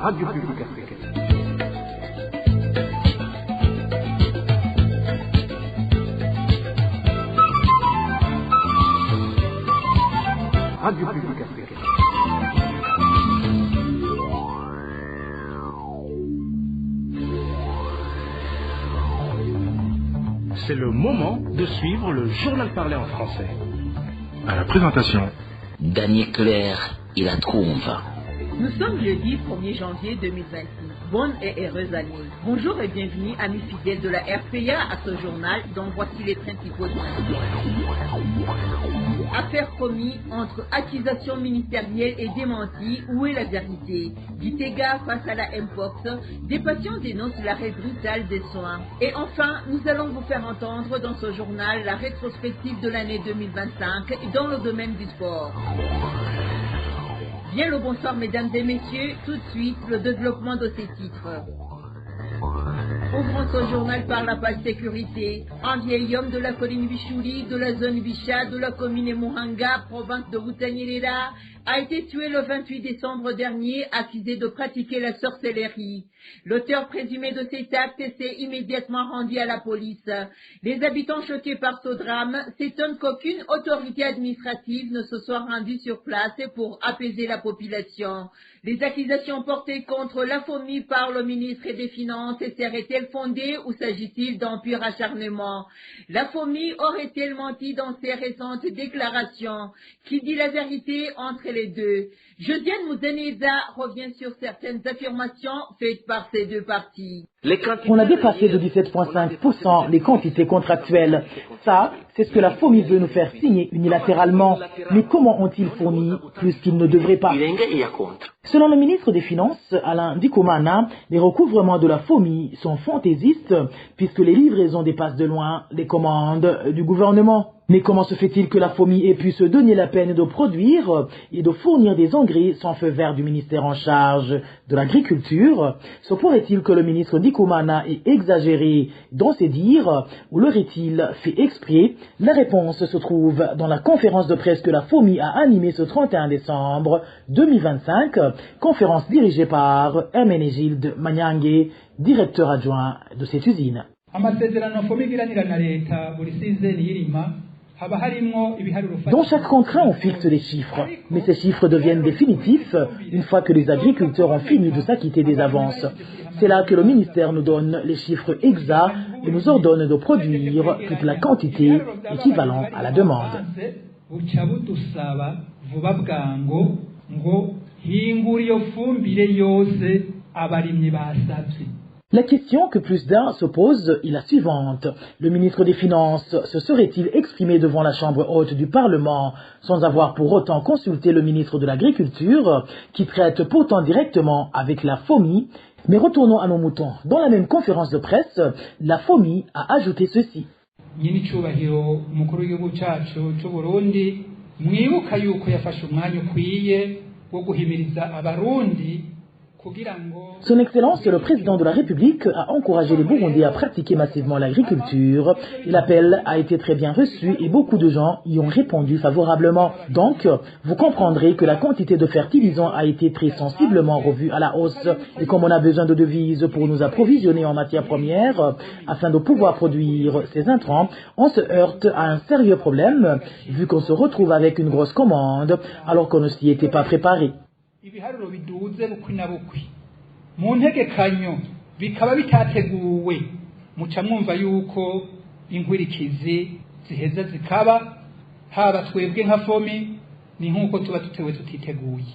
Radio Publique Africaine. Radio Publique Africaine. C'est le moment de suivre le journal parlé en français. À la présentation, Daniel Claire et la Trouve. Nous sommes le 1er janvier 2026. Bonne et heureuse année. Bonjour et bienvenue, amis fidèles de la RPA, à ce journal dont voici les principaux points. Affaire commise entre accusations ministérielles et démenties, où est la vérité? Gitega face à la Mpox, des patients dénoncent l'arrêt brutal des soins. Et enfin, nous allons vous faire entendre dans ce journal la rétrospective de l'année 2025 dans le domaine du sport. Bien le bonsoir mesdames et messieurs, tout de suite le développement de ces titres. Ouvrons ce journal par la page sécurité. Un vieil homme de la colline Bichouri, de la zone Bicha, de la commune Muhanga, province de Butanyerera, a été tué le 28 décembre dernier, accusé de pratiquer la sorcellerie. L'auteur présumé de cet acte s'est immédiatement rendu à la police. Les habitants choqués par ce drame s'étonnent qu'aucune autorité administrative ne se soit rendue sur place pour apaiser la population. Les accusations portées contre la FOMI par le ministre des Finances seraient-elles fondées ou s'agit-il d'un pur acharnement? La FOMI aurait-elle menti dans ses récentes déclarations? Qui dit la vérité entre les deux? Josiane Mouzeneza revient sur certaines affirmations faites par ces deux parties. On a dépassé de 17,5% les quantités contractuelles. Ça, c'est ce que la FOMI veut nous faire signer unilatéralement. Mais comment ont-ils fourni plus qu'ils ne devraient pas? Selon le ministre des Finances, Alain Dikomana, les recouvrements de la FOMI sont fantaisistes puisque les livraisons dépassent de loin les commandes du gouvernement. Mais comment se fait-il que la FOMI ait pu se donner la peine de produire et de fournir des engrais sans feu vert du ministère en charge de l'agriculture? Se pourrait-il que le ministre Dikomana ait exagéré dans ses dires ou l'aurait-il fait exprès? La réponse se trouve dans la conférence de presse que la FOMI a animée ce 31 décembre 2025, conférence dirigée par Herménégilde Manyange, directeur adjoint de cette usine. Dans chaque contrat, on fixe les chiffres, mais ces chiffres deviennent définitifs une fois que les agriculteurs ont fini de s'acquitter des avances. C'est là que le ministère nous donne les chiffres exacts et nous ordonne de produire toute la quantité équivalente à la demande. La question que plus d'un se pose est la suivante. Le ministre des Finances se serait-il exprimé devant la Chambre haute du Parlement sans avoir pour autant consulté le ministre de l'Agriculture, qui traite pourtant directement avec la FOMI? Mais retournons à nos moutons. Dans la même conférence de presse, la FOMI a ajouté ceci. Son Excellence, le président de la République, a encouragé les Burundais à pratiquer massivement l'agriculture. L'appel a été très bien reçu et beaucoup de gens y ont répondu favorablement. Donc, vous comprendrez que la quantité de fertilisants a été très sensiblement revue à la hausse. Et comme on a besoin de devises pour nous approvisionner en matières premières, afin de pouvoir produire ces intrants, on se heurte à un sérieux problème, vu qu'on se retrouve avec une grosse commande, alors qu'on ne s'y était pas préparé. Ibiharuro biduze bukwi na bukwi mu ntegekanyo bikaba bitateguwe muca mwumva yuko inkwirikizi ziheza zikaba haba twebwe nka FOMI ni nkuko tuba tutewe tutiteguye.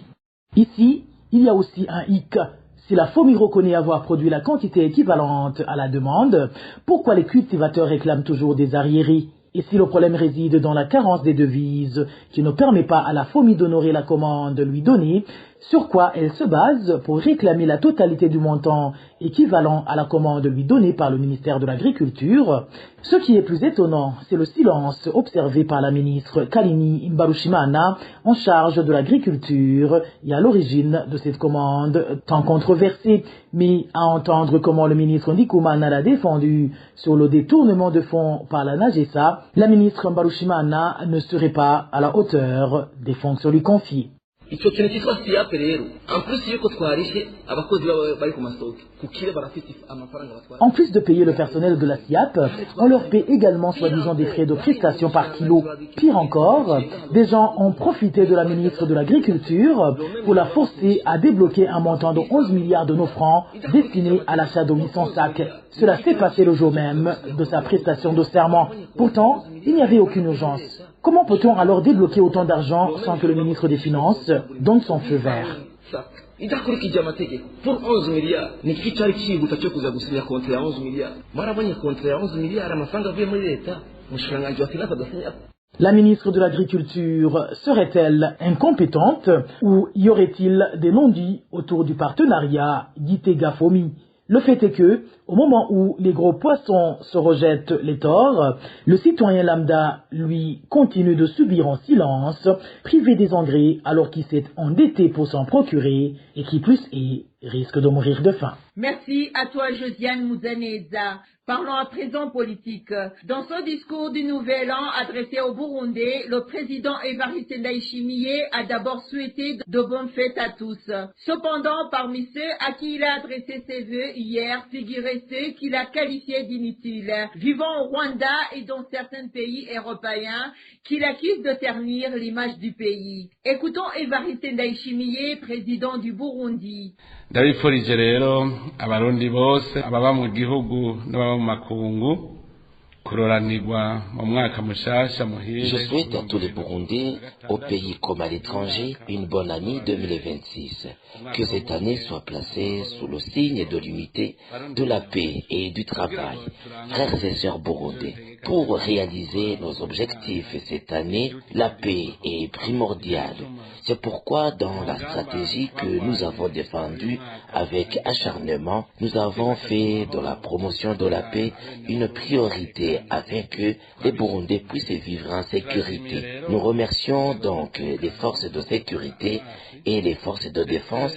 Ici, il y a aussi un hic. Si la FOMI reconnaît avoir produit la quantité équivalente à la demande, pourquoi les cultivateurs réclament toujours des arriérés? Et si le problème réside dans la carence des devises qui ne permet pas à la FOMI d'honorer la commande lui donnée, sur quoi elle se base pour réclamer la totalité du montant équivalent à la commande lui donnée par le ministère de l'Agriculture? Ce qui est plus étonnant, c'est le silence observé par la ministre Kalini Mbarushimana en charge de l'agriculture et à l'origine de cette commande tant controversée. Mais à entendre comment le ministre Ndikumana l'a défendu sur le détournement de fonds par la NAGESA, la ministre Mbarushimana ne serait pas à la hauteur des fonctions lui confiées. icyo kintu cyitwa SIAP rero en plus yuko twarishe abakozi bari ku masoko kukire barafite amafaranga batwara. En plus de payer le personnel de la SIAP, on leur paie également soi-disant des frais de prestation par kilo. Pire encore, des gens ont profité de la ministre de l'Agriculture pour la forcer à débloquer un montant de 11 milliards de nos francs destiné à l'achat de 800 sacs. Cela s'est passé le jour même de sa prestation de serment. Pourtant, il n'y avait aucune urgence. Comment peut-on alors débloquer autant d'argent sans que le ministre des Finances donne son feu vert? idakurikije amategeko pour 11 milliards ni iki cyari kihuta cyo kuza gusinya kontra ya 11 milliards barabonye kontra ya 11 milliards amafaranga avuye muri leta mushiranganje wa finance adasinya. La ministre de l'Agriculture serait-elle incompétente ou y aurait-il des non-dits autour du partenariat Gitega-Fomi? Le fait est que, au moment où les gros poissons se rejettent les torts, le citoyen lambda, lui, continue de subir en silence, privé des engrais alors qu'il s'est endetté pour s'en procurer et qui plus est, risque de mourir de faim. Merci à toi, Josiane Mouzaneza. Parlons à présent politique. Dans son discours du Nouvel An adressé au Burundais, le président Evariste Ndayishimiye a d'abord souhaité de bonnes fêtes à tous. Cependant, parmi ceux à qui il a adressé ses vœux hier, figuraient ceux qu'il a qualifiés d'inutiles, vivant au Rwanda et dans certains pays européens, qu'il accuse de ternir l'image du pays. Écoutons Evariste Ndayishimiye, président du Burundi. Ndabifurije rero abarundi bose ababa mu gihugu n'ababa mu makungu kuroranirwa mu mwaka mushasha muhire. Je souhaite à tous les Burundais, au pays comme à l'étranger, une bonne année 2026. Que cette année soit placée sous le signe de l'unité, de la paix et du travail. Frères et sœurs burundais, pour réaliser nos objectifs cette année, la paix est primordiale. C'est pourquoi dans la stratégie que nous avons défendue avec acharnement, nous avons fait de la promotion de la paix une priorité afin que les Burundais puissent vivre en sécurité. Nous remercions donc les forces de sécurité et les forces de défense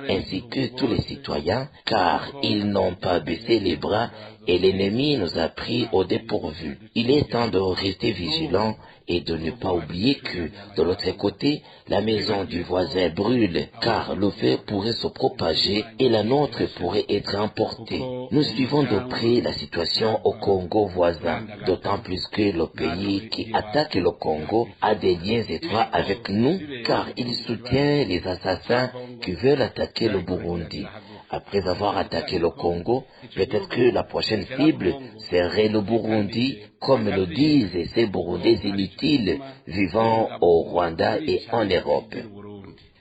ainsi que tous les citoyens car ils n'ont pas baissé les bras et l'ennemi nous a pris au dépourvu. Il est temps de rester vigilant et de ne pas oublier que, de l'autre côté, la maison du voisin brûle, car le feu pourrait se propager et la nôtre pourrait être emportée. Nous suivons de près la situation au Congo voisin, d'autant plus que le pays qui attaque le Congo a des liens étroits avec nous, car il soutient les assassins qui veulent attaquer le Burundi. Après avoir attaqué le Congo, peut-être que la prochaine cible serait le Burundi, comme le disent ces Burundais inutiles vivant au Rwanda et en Europe.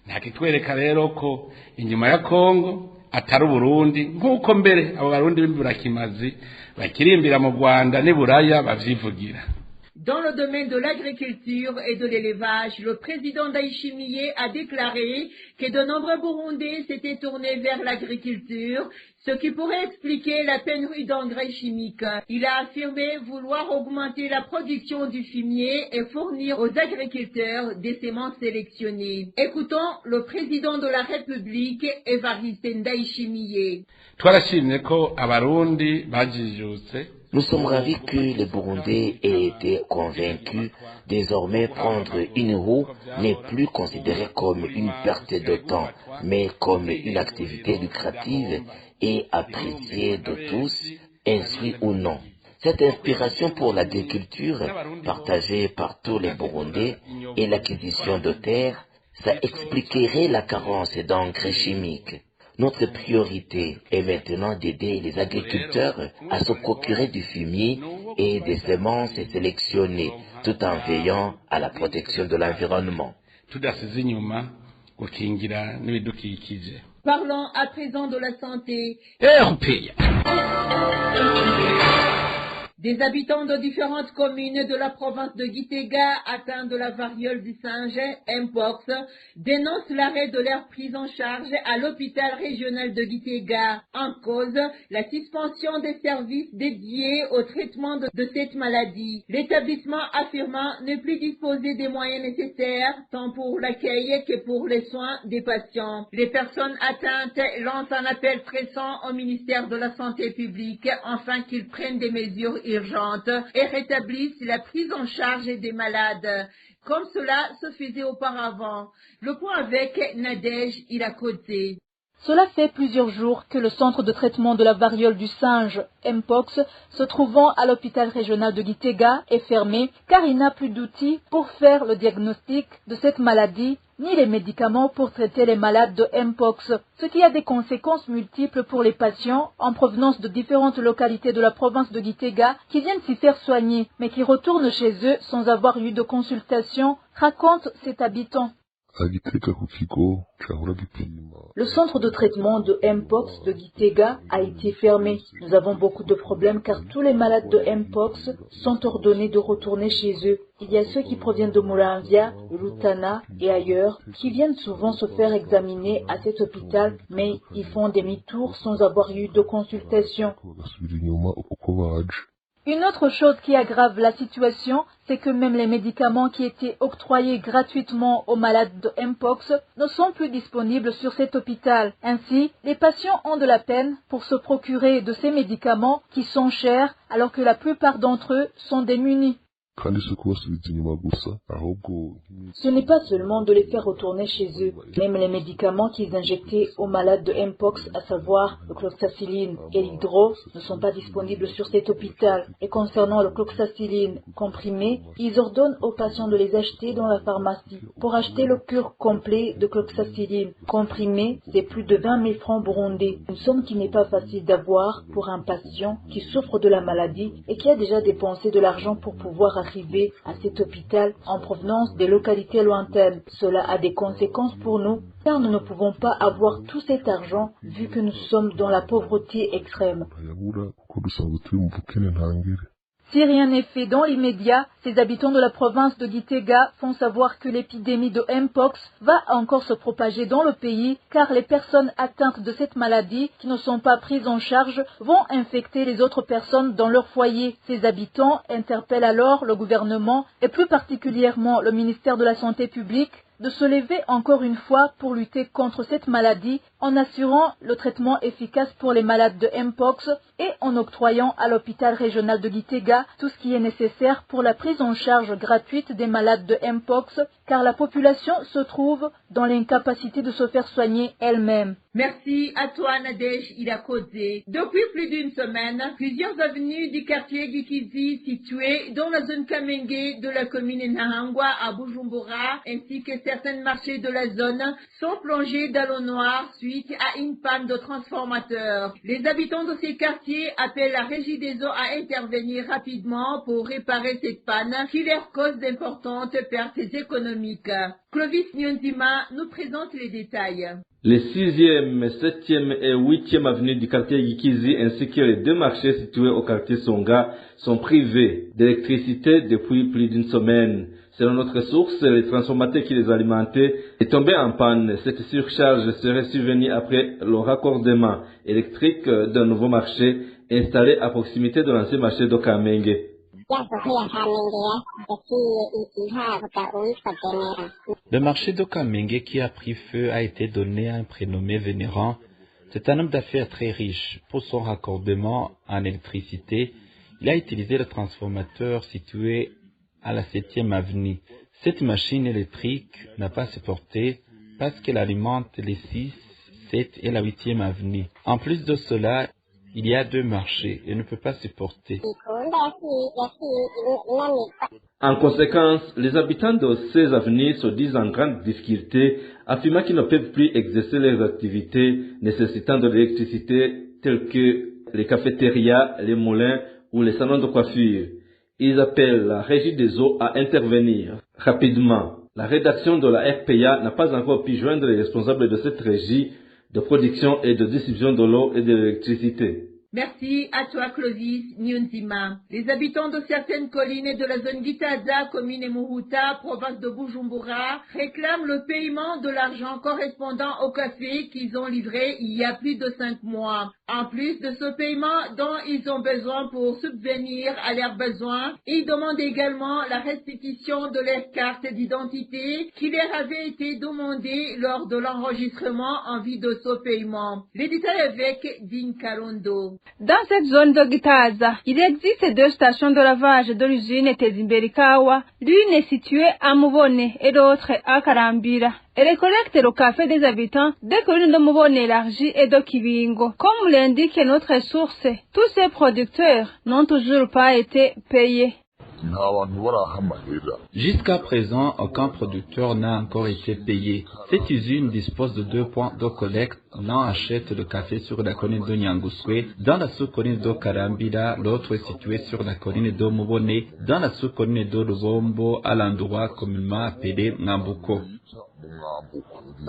Ntakitwereka rero ko inyuma ya Kongo atari Burundi nkuko mbere abo barundi b'imburakimazi bakirimbira mu Rwanda ne Buraya bavyivugira. Dans le domaine de l'agriculture et de l'élevage, le président Ndayishimiye a déclaré que de nombreux Burundais s'étaient tournés vers l'agriculture, ce qui pourrait expliquer la pénurie d'engrais chimiques. Il a affirmé vouloir augmenter la production du fumier et fournir aux agriculteurs des semences sélectionnées. Écoutons le président de la République, Evariste Ndayishimiye. Twarashimye ko abarundi bajijutse. Nous sommes ravis que les Burundais aient été convaincus. Désormais, prendre une roue n'est plus considéré comme une perte de temps, mais comme une activité lucrative et appréciée de tous, inscrits ou non. Cette inspiration pour l'agriculture, partagée par tous les Burundais, et l'acquisition de terres, ça expliquerait la carence d'engrais chimiques. Notre priorité est maintenant d'aider les agriculteurs à se procurer du fumier et des semences sélectionnées, tout en veillant à la protection de l'environnement. Parlons à présent de la santé. Des habitants de différentes communes de la province de Gitega atteints de la variole du singe, Mpox, dénoncent l'arrêt de leur prise en charge à l'hôpital régional de Gitega. En cause, la suspension des services dédiés au traitement de cette maladie. L'établissement affirmant ne plus disposer des moyens nécessaires, tant pour l'accueil que pour les soins des patients. Les personnes atteintes lancent un appel pressant au ministère de la Santé publique afin qu'ils prennent des mesures urgentes et rétablissent la prise en charge des malades. comme cela se faisait auparavant. Le point avec Nadège Irakoze. Cela fait plusieurs jours que le centre de traitement de la variole du singe, Mpox, se trouvant à l'hôpital régional de Gitega, est fermé car il n'a plus d'outils pour faire le diagnostic de cette maladie, ni les médicaments pour traiter les malades de Mpox, ce qui a des conséquences multiples pour les patients en provenance de différentes localités de la province de Gitega qui viennent s'y faire soigner, mais qui retournent chez eux sans avoir eu de consultation, raconte cet habitant. Le centre de traitement de Mpox de Gitega a été fermé. Nous avons beaucoup de problèmes car tous les malades de Mpox sont ordonnés de retourner chez eux. Il y a ceux qui proviennent de Muramvya, Rutana et ailleurs qui viennent souvent se faire examiner à cet hôpital, mais ils font demi-tour sans avoir eu de consultation. Une autre chose qui aggrave la situation, c'est que même les médicaments qui étaient octroyés gratuitement aux malades de Mpox ne sont plus disponibles sur cet hôpital. Ainsi, les patients ont de la peine pour se procurer de ces médicaments qui sont chers alors que la plupart d'entre eux sont démunis. Ce n'est pas seulement de les faire retourner chez eux. Même les médicaments qu'ils injectaient aux malades de Mpox, à savoir le cloxacilline et l'hydro, ne sont pas disponibles sur cet hôpital. Et concernant le cloxacilline comprimé, ils ordonnent aux patients de les acheter dans la pharmacie. Pour acheter le cure complet de cloxacilline comprimé, c'est plus de 20 000 francs burundais. Une somme qui n'est pas facile d'avoir pour un patient qui souffre de la maladie et qui a déjà dépensé de l'argent pour pouvoir arriver à cet hôpital en provenance des localités lointaines. Cela a des conséquences pour nous, car nous ne pouvons pas avoir tout cet argent vu que nous sommes dans la pauvreté extrême. Si rien n'est fait dans l'immédiat, ces habitants de la province de Gitega font savoir que l'épidémie de Mpox va encore se propager dans le pays car les personnes atteintes de cette maladie qui ne sont pas prises en charge vont infecter les autres personnes dans leur foyer. Ces habitants interpellent alors le gouvernement et plus particulièrement le ministère de la Santé publique de se lever encore une fois pour lutter contre cette maladie en assurant le traitement efficace pour les malades de Mpox et en octroyant à l'hôpital régional de Gitega tout ce qui est nécessaire pour la prise en charge gratuite des malades de Mpox car la population se trouve dans l'incapacité de se faire soigner elle-même. Merci à toi Nadège Irakoze. Depuis plus d'une semaine, plusieurs avenues du quartier Gikizi situées dans la zone Kamenge de la commune Nahangwa à Bujumbura ainsi que certains marchés de la zone sont plongés dans l'eau noire suite à une panne de transformateur. Les habitants de ces quartiers appellent la régie des eaux à intervenir rapidement pour réparer cette panne qui leur cause d'importantes pertes économiques. Clovis Nyonzima nous présente les détails. Les 6e, 7e et 8e avenues du quartier Gikizi ainsi que les deux marchés situés au quartier Songa sont privés d'électricité depuis plus d'une semaine. Selon notre source, les transformateurs qui les alimentaient est tombé en panne. Cette surcharge serait survenue après le raccordement électrique d'un nouveau marché installé à proximité de l'ancien marché de Kamenge. Le marché de Kamenge qui a pris feu a été donné à un prénommé Vénérant. C'est un homme d'affaires très riche. Pour son raccordement en électricité, il a utilisé le transformateur situé à la 7e avenue. Cette machine électrique n'a pas supporté parce qu'elle alimente les 6, 7 et la 8e avenue. En plus de cela, il y a deux marchés et ne peut pas supporter. En conséquence, les habitants de ces avenues se disent en grande difficulté, affirmant qu'ils ne peuvent plus exercer leurs activités nécessitant de l'électricité telles que les cafétérias, les moulins ou les salons de coiffure. Ils appellent la régie des eaux à intervenir rapidement. La rédaction de la RPA n'a pas encore pu joindre les responsables de cette régie de production et de distribution de l'eau et de l'électricité. Merci à toi Clovis Nyonzima. Les habitants de certaines collines de la zone Gitaza, commune Muhuta, province de Bujumbura, réclament le paiement de l'argent correspondant au café qu'ils ont livré il y a plus de 5 mois. En plus de ce paiement dont ils ont besoin pour subvenir à leurs besoins, ils demandent également la restitution de leur carte d'identité qui leur avait été demandée lors de l'enregistrement en vue de ce paiement. Les détails avec Din Karondo. Dans cette zone de Gitaza, il existe 2 stations de lavage de l'usine Tezimberikawa. L'une est située à Mubone et l'autre à Karambira. Elle collecte le café des habitants des collines de Mubone élargie et de Kibingo. Comme l'indique notre source, tous ces producteurs n'ont toujours pas été payés. Jusqu'à présent, aucun producteur n'a encore été payé. Cette usine dispose de 2 points de collecte. L'un achète le café sur la colline de Nyanguswe, dans la sous-colline de Karambira. L'autre est situé sur la colline de Mubone, dans la sous-colline de Lubombo, à l'endroit communément appelé Ngambuko.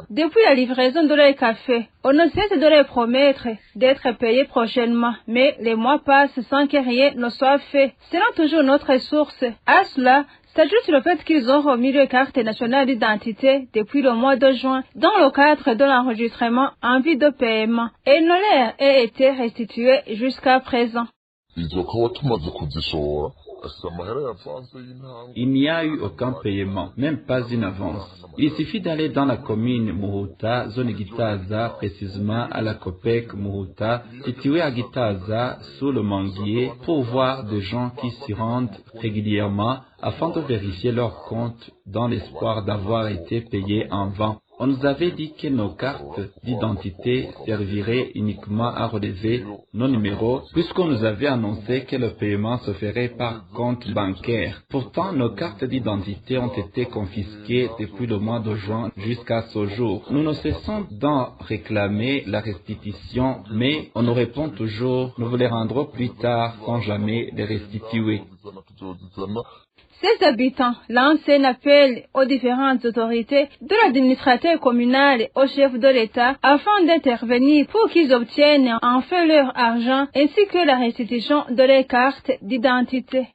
Depuis la livraison de leur café, on ne cesse de leur promettre d'être payés prochainement, mais les mois passent sans que rien ne soit fait. Selon toujours notre source, à cela s'ajoute le fait qu'ils ont remis leur carte nationale d'identité depuis le mois de juin dans le cadre de l'enregistrement en vue de paiement et ne leur a été restitué jusqu'à présent. Il n'y a eu aucun paiement, même pas une avance. Il suffit d'aller dans la commune Muhuta, zone Gitaza, précisément à la COPEC Muhuta, située à Gitaza, sous le manguier, pour voir des gens qui s'y rendent régulièrement afin de vérifier leur compte dans l'espoir d'avoir été payés en vent. On nous avait dit que nos cartes d'identité serviraient uniquement à relever nos numéros, puisqu'on nous avait annoncé que le paiement se ferait par compte bancaire. Pourtant, nos cartes d'identité ont été confisquées depuis le mois de juin jusqu'à ce jour. Nous ne cessons d'en réclamer la restitution, mais on nous répond toujours « nous vous les rendrons plus tard sans jamais les restituer ». Ces habitants lancent un appel aux différentes autorités, de l'administrateur communal et au chef de l'État, afin d'intervenir pour qu'ils obtiennent enfin leur argent ainsi que la restitution de leurs cartes d'identité.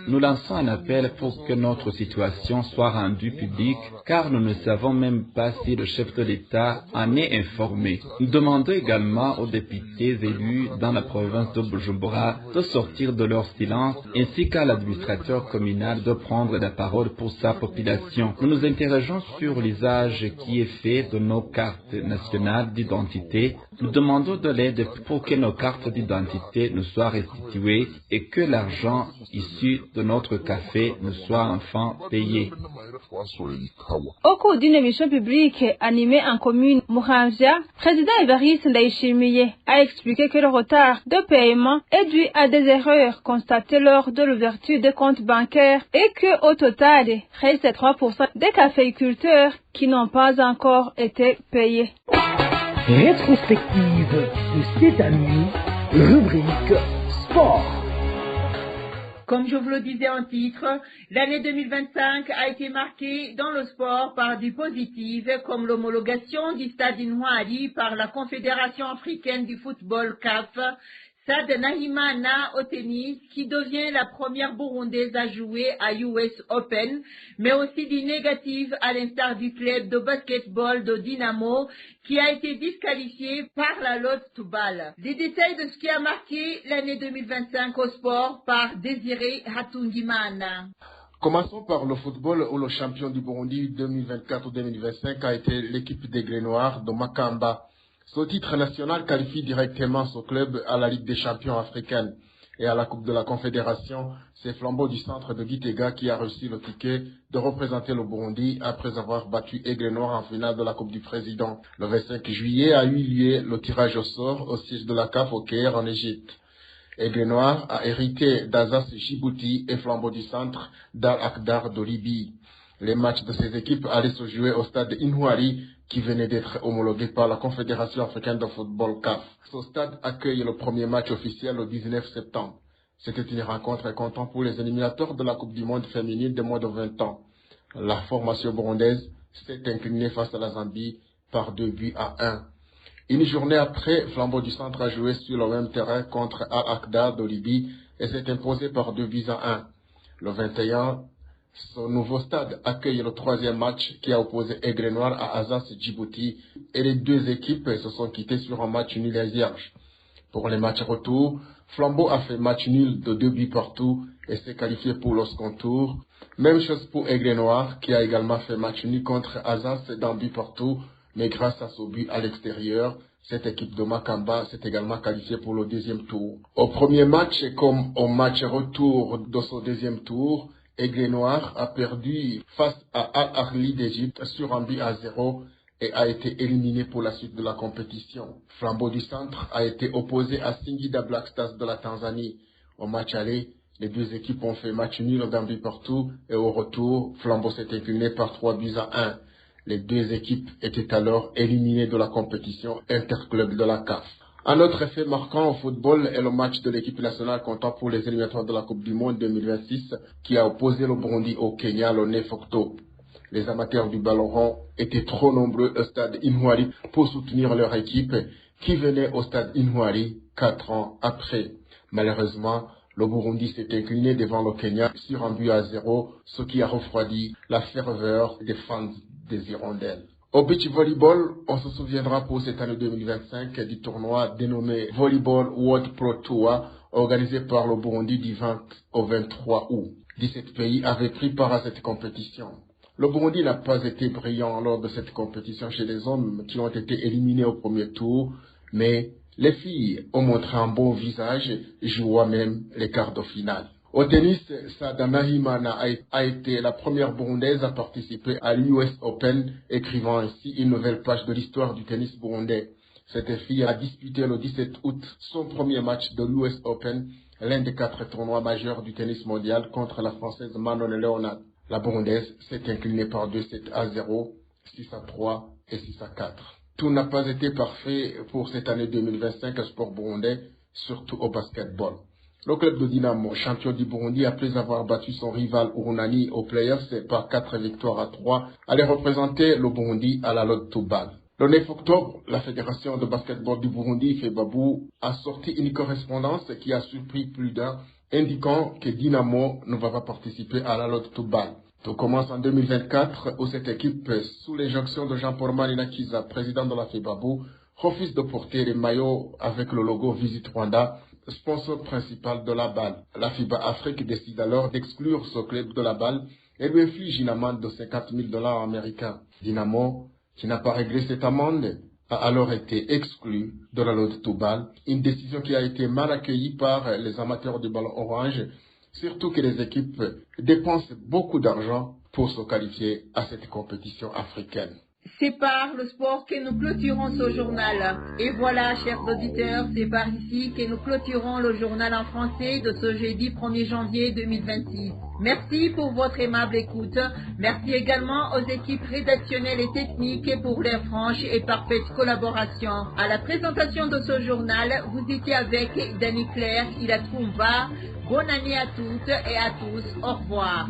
Nous lançons un appel pour que notre situation soit rendue publique, car nous ne savons même pas si le chef de l'État en est informé. Nous demandons également aux députés élus dans la province de Bujumbura de sortir de leur silence, ainsi qu'à l'administrateur communal de prendre la parole pour sa population. Nous nous interrogeons sur l'usage qui est fait de nos cartes nationales d'identité. Nous demandons de l'aide pour que nos cartes d'identité nous soient restituées et que l'argent issu de notre café nous soit enfin payé. Au cours d'une émission publique animée en commune Muramvya, président Evariste Ndayishimiye a expliqué que le retard de paiement est dû à des erreurs constatées lors de l'ouverture des comptes bancaires et que au total, reste 3% des caféiculteurs qui n'ont pas encore été payés. Rétrospective de cette année, rubrique sport. Comme je vous le disais en titre, l'année 2025 a été marquée dans le sport par du positif, comme l'homologation du stade Intwari par la Confédération africaine du football CAF, Sad Nahimana au tennis, qui devient la première Burundaise à jouer à US Open, mais aussi du négatif à l'instar du club de basketball de Dynamo, qui a été disqualifié par la Lot Tubal. Les détails de ce qui a marqué l'année 2025 au sport par Désiré Hatungimana. Commençons par le football où le champion du Burundi 2024-2025 a été l'équipe des Grès Noirs de Makamba. Ce titre national qualifie directement ce club à la Ligue des champions africaine et à la Coupe de la Confédération. C'est Flambeau du centre de Gitega qui a reçu le ticket de représenter le Burundi après avoir battu Aigle Noir en finale de la Coupe du Président. Le 25 juillet a eu lieu le tirage au sort au siège de la CAF au Caire en Égypte. Aigle Noir a hérité d'Azaz Djibouti et Flambeau du centre d'Al-Akdar de Libye. Les matchs de ces équipes allaient se jouer au stade Intwari qui venait d'être homologué par la Confédération africaine de football CAF. Ce stade accueille le premier match officiel le 19 septembre. C'était une rencontre comptant pour les éliminateurs de la Coupe du Monde féminine de moins de 20 ans. La formation burundaise s'est inclinée face à la Zambie par 2-1. Une journée après, Flambeau du Centre a joué sur le même terrain contre Al-Akdar de Libye et s'est imposé par 2-1. Le 21, ce nouveau stade accueille le troisième match qui a opposé Aigle Noir à Azaz Djibouti et les deux équipes se sont quittées sur un match nul à vierge. Pour les matchs retour, Flambeau a fait match nul de 2 partout et s'est qualifié pour le second tour. Même chose pour Aigle Noir qui a également fait match nul contre Azaz d'un but partout, Mais grâce à ce but à l'extérieur, cette équipe de Makamba s'est également qualifiée pour le deuxième tour. Au premier match, comme au match retour de ce deuxième tour, Aigle Noir a perdu face à Al-Ahli d'Égypte sur un but à 0 et a été éliminé pour la suite de la compétition. Flambeau du Centre a été opposé à Singida Black Stars de la Tanzanie. Au match aller, les deux équipes ont fait match nul d'un but partout et au retour, Flambeau s'est incliné par 3 buts à 1. Les deux équipes étaient alors éliminées de la compétition interclub de la CAF. Un autre effet marquant au football est le match de l'équipe nationale comptant pour les éliminatoires de la Coupe du Monde 2026 qui a opposé le Burundi au Kenya le 9 octobre. Les amateurs du ballon rond étaient trop nombreux au stade Intwari pour soutenir leur équipe qui venait au stade Intwari 4 ans après. Malheureusement, le Burundi s'est incliné devant le Kenya sur un but à 0, ce qui a refroidi la ferveur des fans des Hirondelles. Au beach volleyball, on se souviendra pour cette année 2025 du tournoi dénommé Volleyball World Pro Tour organisé par le Burundi du 20 au 23 août. 17 pays avaient pris part à cette compétition. Le Burundi n'a pas été brillant lors de cette compétition chez les hommes qui ont été éliminés au premier tour, mais les filles ont montré un bon visage et jouant même les quarts de finale. Au tennis, Sadana Himana a été la première burundaise à participer à l'US Open, écrivant ainsi une nouvelle page de l'histoire du tennis burundais. Cette fille a disputé le 17 août son premier match de l'US Open, l'un des 4 tournois majeurs du tennis mondial, contre la française Manon Leonard. La burundaise s'est inclinée par 2-7 à 0, 6 à 3 et 6 à 4. Tout n'a pas été parfait pour cette année 2025 au sport burundais, surtout au basketball. Le club de Dynamo, champion du Burundi, après avoir battu son rival Urunani aux playoffs par 4 victoires à 3, allait représenter le Burundi à la Lode Toubal. Le 9 octobre, la Fédération de basketball du Burundi, FEBABU, a sorti une correspondance qui a surpris plus d'un, indiquant que Dynamo ne va pas participer à la Lode Toubal. Tout commence en 2024 où cette équipe, sous l'injonction de Jean-Paul Maninakiza, président de la FEBABU, refuse de porter les maillots avec le logo Visit Rwanda, sponsor principal de la balle. La FIBA Afrique décide alors d'exclure ce club de la balle et lui inflige une amende de $50,000 américains. Dynamo, qui n'a pas réglé cette amende, a alors été exclu de la Lode Toubal, une décision qui a été mal accueillie par les amateurs du ballon orange, surtout que les équipes dépensent beaucoup d'argent pour se qualifier à cette compétition africaine. C'est par le sport que nous clôturons ce journal. Et voilà, chers auditeurs, c'est par ici que nous clôturons le journal en français de ce jeudi 1er janvier 2026. Merci pour votre aimable écoute. Merci également aux équipes rédactionnelles et techniques pour leur franche et parfaite collaboration. À la présentation de ce journal, vous étiez avec Dany Claire, Ilatroumba. Bonne année à toutes et à tous. Au revoir.